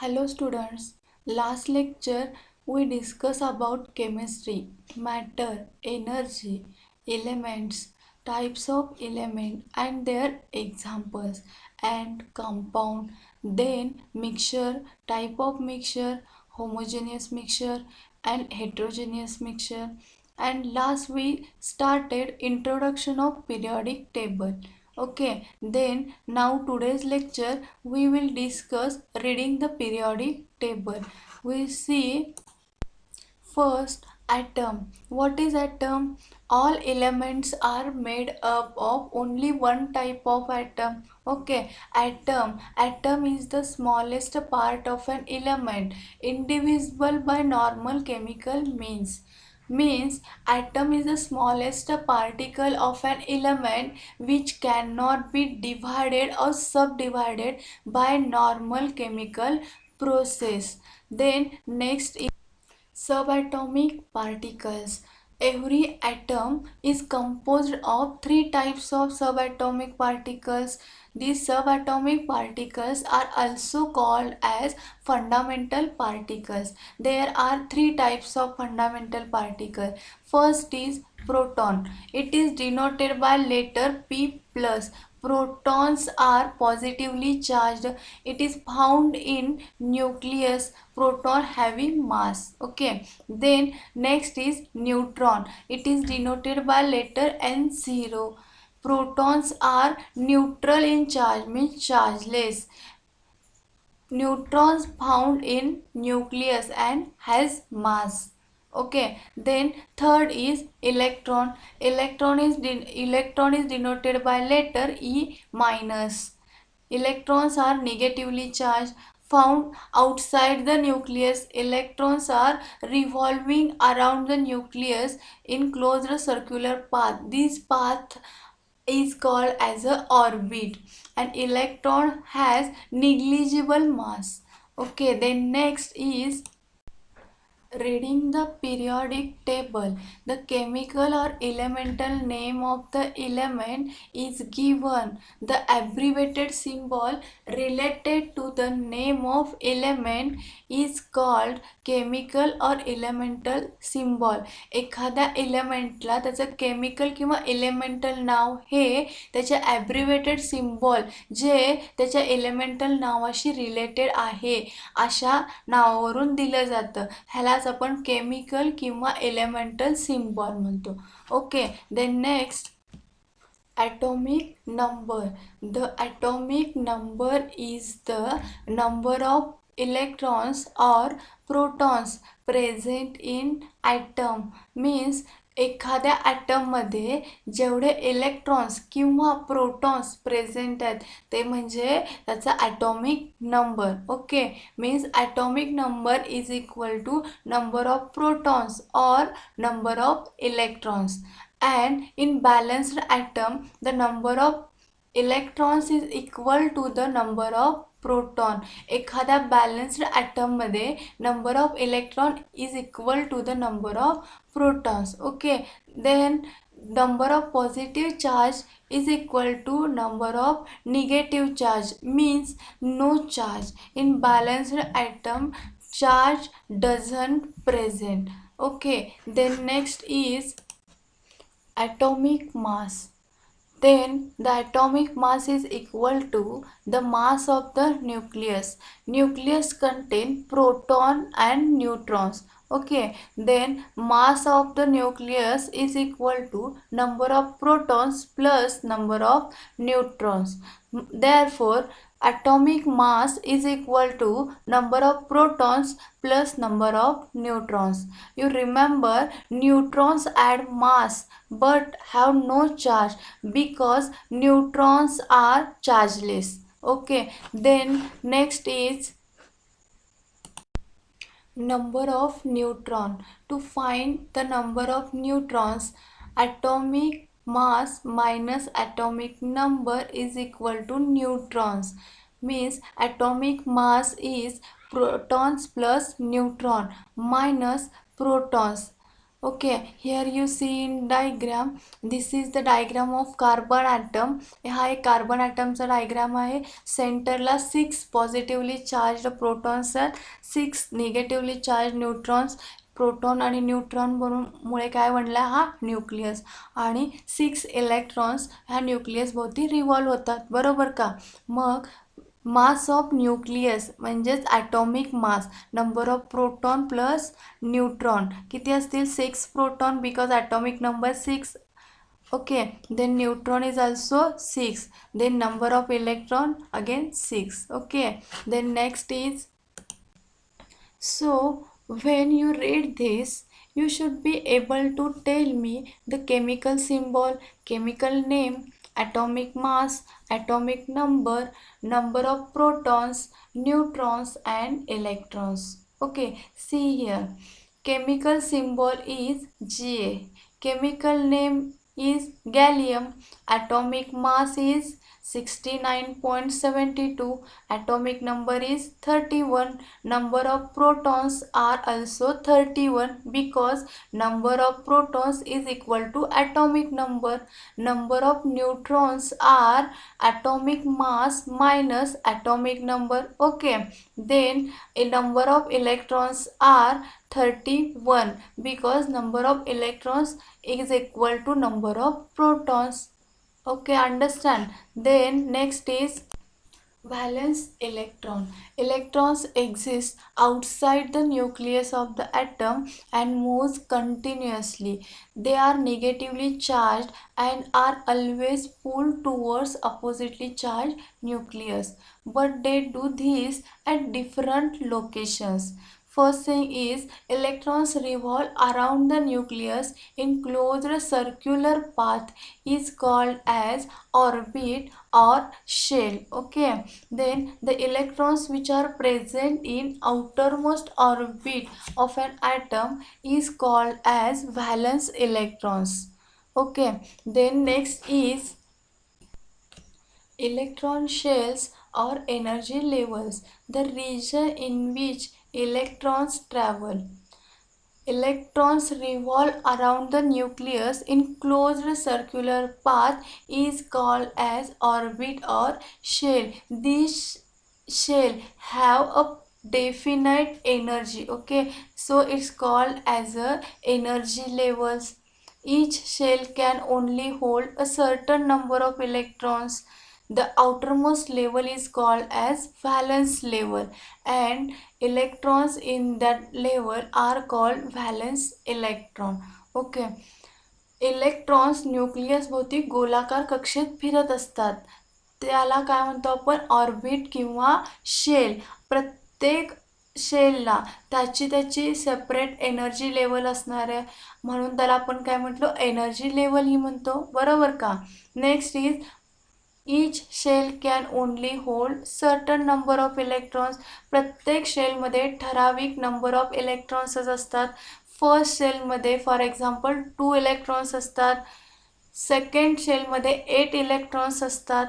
Hello students, last lecture we discussed about chemistry, matter, energy, elements, types of element and their examples and compound, then mixture, type of mixture, homogeneous mixture and heterogeneous mixture, and last we started introduction of periodic table. Okay, then now today's lecture we will discuss reading the periodic table. We see first atom. What is atom? All elements are made up of only one type of atom. Okay, atom. Atom is the smallest part of an element, indivisible by normal chemical means atom is the smallest particle of an element which cannot be divided or subdivided by normal chemical process. Then next is subatomic particles. Every atom is composed of three types of subatomic particles. These subatomic particles are also called as fundamental particles. There are three types of fundamental particles. First is proton. It is denoted by letter P plus. Protons are positively charged. It is found in nucleus. Proton having mass. Okay. Then next is neutron. It is denoted by letter N0. Protons are neutral in charge, means chargeless. Neutrons found in nucleus and has mass. Okay, then third is electron. Electron is denoted by letter E minus. Electrons are negatively charged, found outside the nucleus. Electrons are revolving around the nucleus in closed circular path. This path is called as a orbit. An electron has negligible mass. Okay, then next is reading the periodic table. The chemical or elemental name of the element is given. The abbreviated symbol related to the name of element is called chemical or elemental symbol. एखाद्या एलिमेंटला त्याचं chemical किंवा elemental नाव हे त्याच्या ॲब्रिव्हेटेड symbol जे त्याच्या elemental नावाशी related आहे अशा नावावरून दिलं जातं. ह्यालाच आपण केमिकल किंवा एलिमेंटल सिम्बॉल म्हणतो. Okay, then next atomic number. The atomic number is the number of electrons or protons present in atom. means एखाद्या ॲटममध्ये जेवढे इलेक्ट्रॉन्स किंवा प्रोटॉन्स प्रेझेंट आहेत ते म्हणजे त्याचा atomic number. Okay, means atomic number is equal to number of protons और number of electrons. And in balanced atom the number of electrons is equal to the number of proton. एखाद्या balanced atom मध्ये number of electron is equal to the number of protons. Okay, then number of positive charge is equal to number of negative charge, means no charge. In balanced atom charge doesn't present. Okay, then next is atomic mass. Then the atomic mass is equal to the mass of the nucleus. Nucleus contain proton and neutrons. Okay, then mass of the nucleus is equal to number of protons plus number of neutrons. Therefore atomic mass is equal to number of protons plus number of neutrons. You remember neutrons add mass but have no charge because neutrons are chargeless. Okay, then next is number of neutron. To find the number of neutrons, atomic mass minus atomic number is equal to neutrons. Means atomic mass is protons plus neutron minus protons. Okay, here you see in diagram, this is the diagram of carbon atom. हा एक carbon ॲटमचा diagram आहे. सेंटरला 6 positively charge protons आहेत, 6 negatively charge neutrons. Proton आणि neutron मुळे काय बनला हा nucleus, आणि 6 इलेक्ट्रॉन्स ह्या न्यूक्लियस भोवती रिव्हॉल्व होतात, बरोबर का. मग मास ऑफ न्यूक्लियस म्हणजेच atomic mass, number of proton plus neutron किती असतील 6 proton because atomic number 6. Okay, then neutron is also 6, then number of electron again 6. Okay, then next is, so when you read this, you should be able to tell me the chemical symbol, chemical name, atomic mass, atomic number, number of protons, neutrons and electrons. Okay, see here, chemical symbol is Ga, chemical name is gallium, atomic mass is 69.72, atomic number is 31, number of protons are also 31 because number of protons is equal to atomic number. Number of neutrons are atomic mass minus atomic number. Okay, then a number of electrons are 31 because number of electrons is equal to number of protons. Okay, understand. Then next is valence electron. Electrons exist outside the nucleus of the atom and moves continuously. They are negatively charged and are always pulled towards oppositely charged nucleus, but they do this at different locations. First thing is, electrons revolve around the nucleus in closed circular path is called as orbit or shell. Okay, then the electrons which are present in outermost orbit of an atom is called as valence electrons. Okay, then next is electron shells or energy levels, the region in which electrons travel. Electrons revolve around the nucleus in closed circular path is called as orbit or shell. These shell have a definite energy. Okay, so it's called as a energy levels. Each shell can only hold a certain number of electrons. The outermost level is called as valence level, and electrons in that level are called valence electron. Okay, electrons nucleus भोवती गोलाकार कक्षेत फिरत असतात, त्याला काय म्हणतो आपण orbit किंवा शेल. प्रत्येक शेलला त्याची सेपरेट एनर्जी लेवल असणार आहे, म्हणून त्याला आपण काय म्हटलं एनर्जी लेवल ही म्हणतो, बरोबर का. Next is each shell can only hold certain number of electrons. प्रत्येक शेलमध्ये ठराविक नंबर ऑफ इलेक्ट्रॉन्सच असतात. फर्स्ट शेलमध्ये फॉर एक्झाम्पल 2 इलेक्ट्रॉन्स असतात, सेकंड शेलमध्ये 8 इलेक्ट्रॉन्स असतात,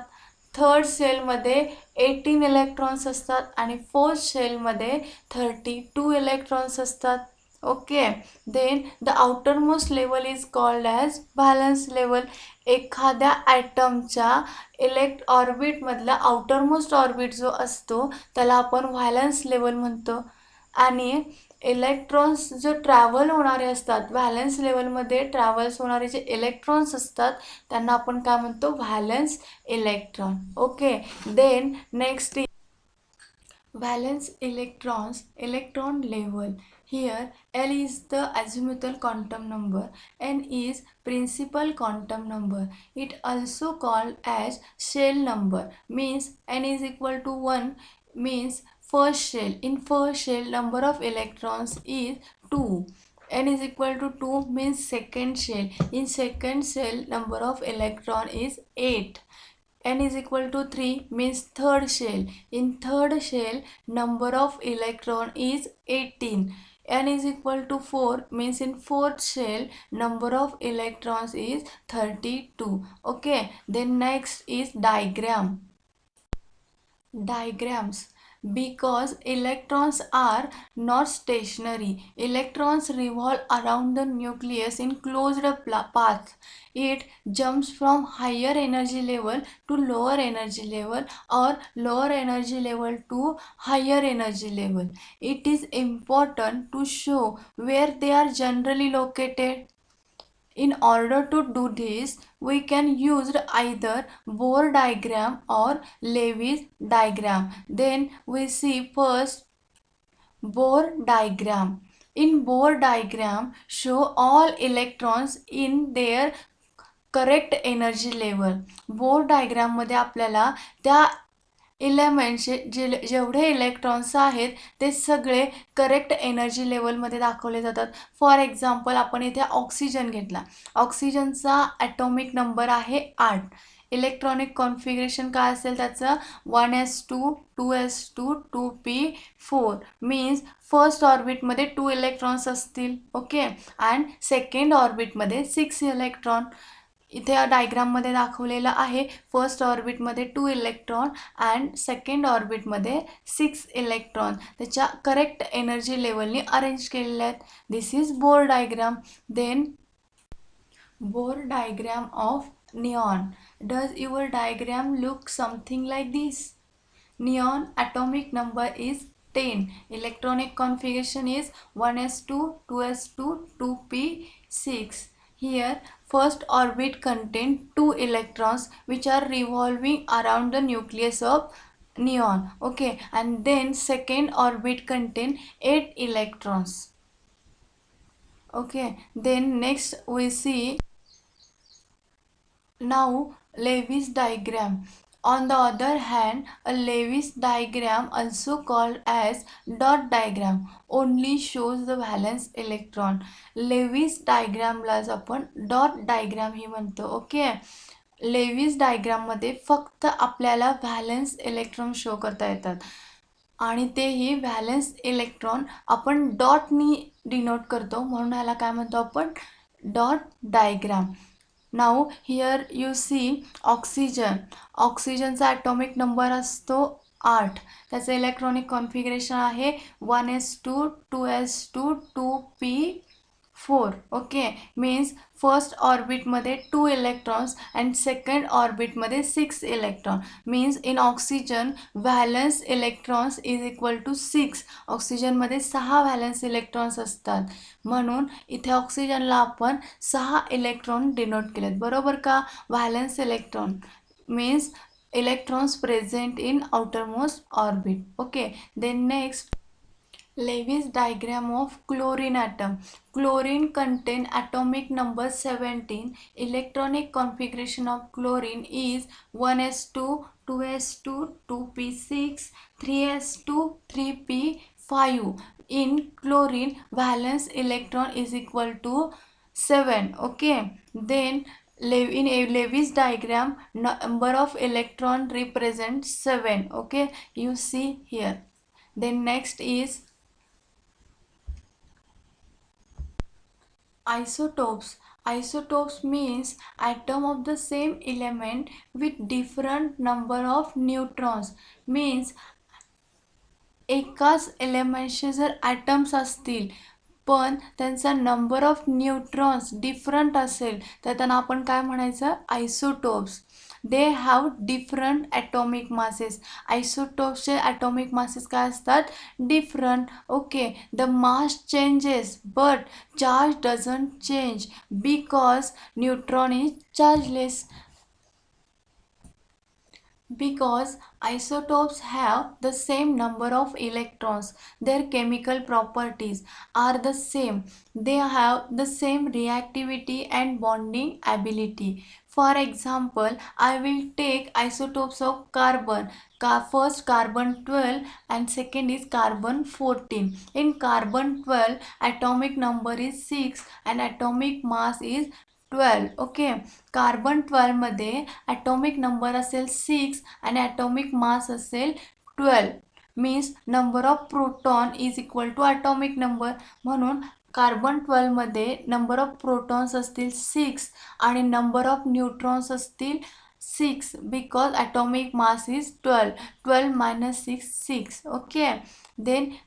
थर्ड शेलमध्ये 18 इलेक्ट्रॉन्स असतात आणि फोर्थ शेलमध्ये 32 इलेक्ट्रॉन्स असतात. Okay, then the outermost level is called as valence level. एखाद्या ॲटमच्या ऑर्बिटमधला आउटरमोस्ट ऑर्बिट जो असतो त्याला आपण व्हॅलन्स लेवल म्हणतो, आणि इलेक्ट्रॉन्स जो ट्रॅव्हल होणारे असतात व्हॅलन्स लेवलमध्ये ट्रॅव्हल्स होणारे जे इलेक्ट्रॉन्स असतात त्यांना आपण काय म्हणतो valence electron. Okay, then next valence electrons, electron level. Here L is the azimuthal quantum number, N is principal quantum number. It also called as shell number, means N is equal to 1 means first shell. In first shell number of electrons is 2. N is equal to 2 means second shell. In second shell number of electron is 8. N is equal to 3 means third shell. In third shell number of electron is 18. N is equal to 4 means in fourth shell number of electrons is 32. Okay, then next is diagram. Diagrams. Because electrons are not stationary. Electrons revolve around the nucleus in closed paths. It jumps from higher energy level to lower energy level or lower energy level to higher energy level. It is important to show where they are generally located. In order to do this, we can use either Bohr diagram or Lewis diagram. Then we see first Bohr diagram. In Bohr diagram, show all electrons in their correct energy level. Bohr डायग्राममध्ये आपल्याला त्या एलिमेंटचे जेवढे electrons आहेत ते सगळे correct energy लेवलमध्ये दाखवले जातात. For example आपण इथे ऑक्सिजन घेतला. ऑक्सिजनचा ॲटॉमिक नंबर आहे 8. इलेक्ट्रॉनिक कॉन्फिगरेशन काय असेल त्याचं 1s2 2s2 2p4 means first ऑर्बिटमध्ये 2 इलेक्ट्रॉन्स असतील. ओके, अँड सेकंड ऑर्बिटमध्ये 6 इलेक्ट्रॉन. इथे डायग्राममध्ये दाखवलेलं आहे. फर्स्ट ऑर्बिटमध्ये 2 इलेक्ट्रॉन अँड सेकंड ऑर्बिटमध्ये 6 इलेक्ट्रॉन त्याच्या करेक्ट एनर्जी लेवलनी अरेंज केलेले आहेत. This is Bohr diagram. Then Bohr diagram of neon. Does your diagram look something like this? Neon atomic number is 10. Electronic configuration is 1s2 2s2 2p6. Here first orbit contain 2 electrons which are revolving around the nucleus of neon. Okay, and then second orbit contain 8 electrons. Okay, then next we see now Lewis diagram. On the other hand, a Lewis diagram, also called as dot diagram, only shows the valence electron. Lewis diagramलाच आपण dot diagram ही म्हणतो. Okay, Levi's डायग्राममध्ये फक्त आपल्याला valence electron show करता येतात आणि तेही valence electron आपण डॉटनी denote करतो, म्हणून ह्याला काय म्हणतो आपण dot diagram. Now here you see oxygen. ऑक्सिजनचा ॲटॉमिक नंबर असतो 8. त्याचं इलेक्ट्रॉनिक कॉन्फिगरेशन आहे 1s2 2s2 2p4. Okay, means first ऑर्बिटमध्ये 2 इलेक्ट्रॉन्स अँड सेकंड ऑर्बिटमध्ये 6 electron. Means in oxygen valence electrons is equal to 6. ऑक्सिजनमध्ये 6 व्हॅलन्स इलेक्ट्रॉन्स असतात, म्हणून इथे ऑक्सिजनला आपण 6 इलेक्ट्रॉन डिनोट केलेत. बरोबर का? Valence electron means electrons present in outermost orbit. Okay, then next Lewis diagram of chlorine atom. Chlorine contain atomic number 17. Electronic configuration of chlorine is 1s2 2s2 2p6 3s2 3p5. In chlorine valence electron is equal to 7. Okay, then in a Lewis diagram number of electron represents 7. Okay, you see here. Then next is isotopes. Isotopes means atom of the same element with different number of neutrons. Means एकाच एलिमेंटचे जर atoms असतील पण त्यांचा number of neutrons different असेल तर त्यांना आपण काय म्हणायचं? Isotopes. They have different atomic masses. आयसोटोप्सचे ॲटॉमिक मासेस काय असतात? Different. Okay, the mass changes but charge doesn't change because neutron is chargeless. Because isotopes have the same number of electrons, their chemical properties are the same. They have the same reactivity and bonding ability. For example, I will take isotopes of carbon. First carbon 12 and second is carbon 14. In carbon 12 atomic number is 6 and atomic mass is 12. Okay, carbon 12 मध्ये atomic number असेल 6 आणि atomic mass असेल 12. Means number of proton is equal to atomic number. म्हणून carbon 12 मध्ये number of protons असतील 6 आणि number of neutrons असतील 6 because atomic mass is 12. 12 minus 6, 6. Okay. Then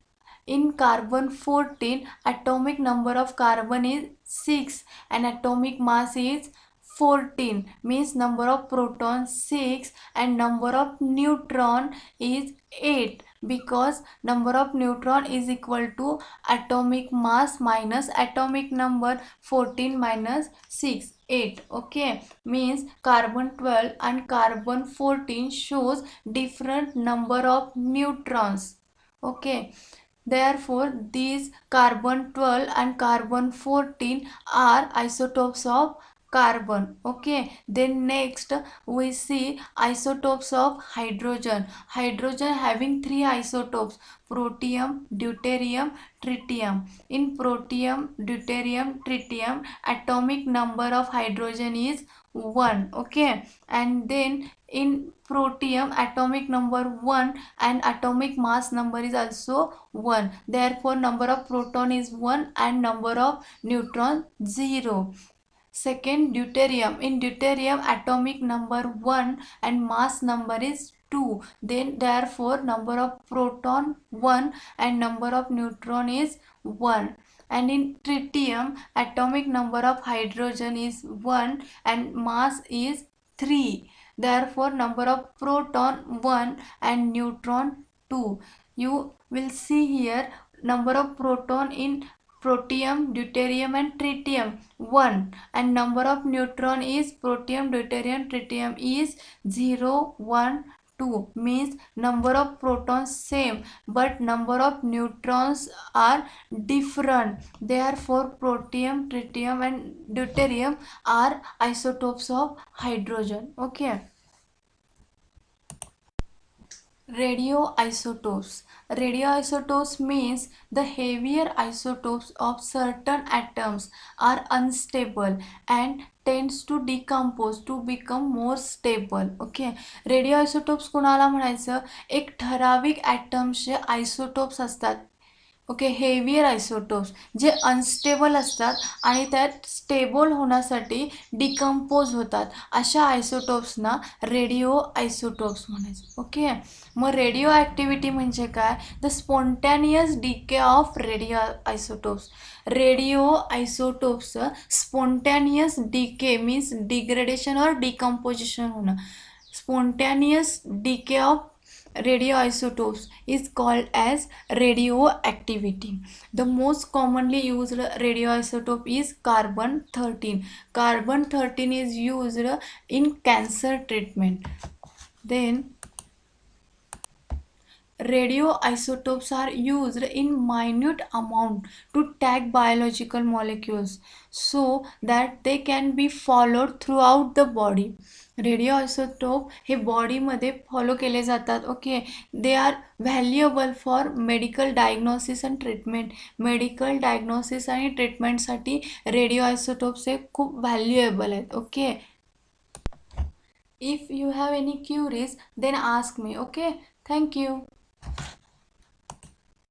in carbon 14, atomic number of carbon is 6 and atomic mass is 14, means number of protons 6 and number of neutron is 8, because number of neutron is equal to atomic mass minus atomic number. 14 minus 6, 8. Okay, means carbon 12 and carbon 14 shows different number of neutrons. Okay, therefore these carbon 12 and carbon 14 are isotopes of carbon. Okay, then next we see isotopes of hydrogen. Hydrogen having three isotopes: protium, deuterium, tritium. In protium, deuterium, tritium, atomic number of hydrogen is 1. Okay, and then in protium atomic number 1 and atomic mass number is also 1. Therefore number of proton is 1 and number of neutron 0. Second, deuterium. In deuterium atomic number 1 and mass number is 2. Then therefore number of proton 1 and number of neutron is 1. And in tritium atomic number of hydrogen is 1 and mass is 3. Therefore number of proton 1 and neutron 2. You will see here number of proton in protium, deuterium and tritium 1 and number of neutron is protium, deuterium, tritium is 0, 1, 2, means number of protons same but number of neutrons are different. Therefore protium, tritium and deuterium are isotopes of hydrogen. Okay. Radioisotopes. Radioisotopes means the heavier isotopes of certain atoms are unstable and tends to decompose to become more stable. Okay, radioisotopes कोणाला म्हणायचं? एक ठराविक ॲटम्सचे isotopes असतात. Okay, heavier isotopes जे unstable असतात आणि त्यात स्टेबल होण्यासाठी डिकम्पोज होतात, अशा आयसोटोप्सना रेडिओ आयसोटोप्स म्हणायचं. ओके, मग रेडिओ ॲक्टिव्हिटी म्हणजे काय? The spontaneous decay of radio isotopes. Radio आयसोटोप्सचं स्पॉन्टॅनियस डिके मीन्स डिग्रेडेशन और डिकम्पोजिशन होणं. Spontaneous decay of radioisotopes is called as radioactivity. The most commonly used radioisotope is carbon 13. Carbon 13 is used in cancer treatment. Then radioisotopes are used in minute amount to tag biological molecules so that they can be followed throughout the body. Radio isotope हे बॉडीमध्ये follow केले जातात. Okay, they are valuable for medical diagnosis and treatment. Medical diagnosis आणि ट्रीटमेंटसाठी radio isotopes हे खूप valuable आहेत. Okay, if you have any queries then ask me. Okay, thank you.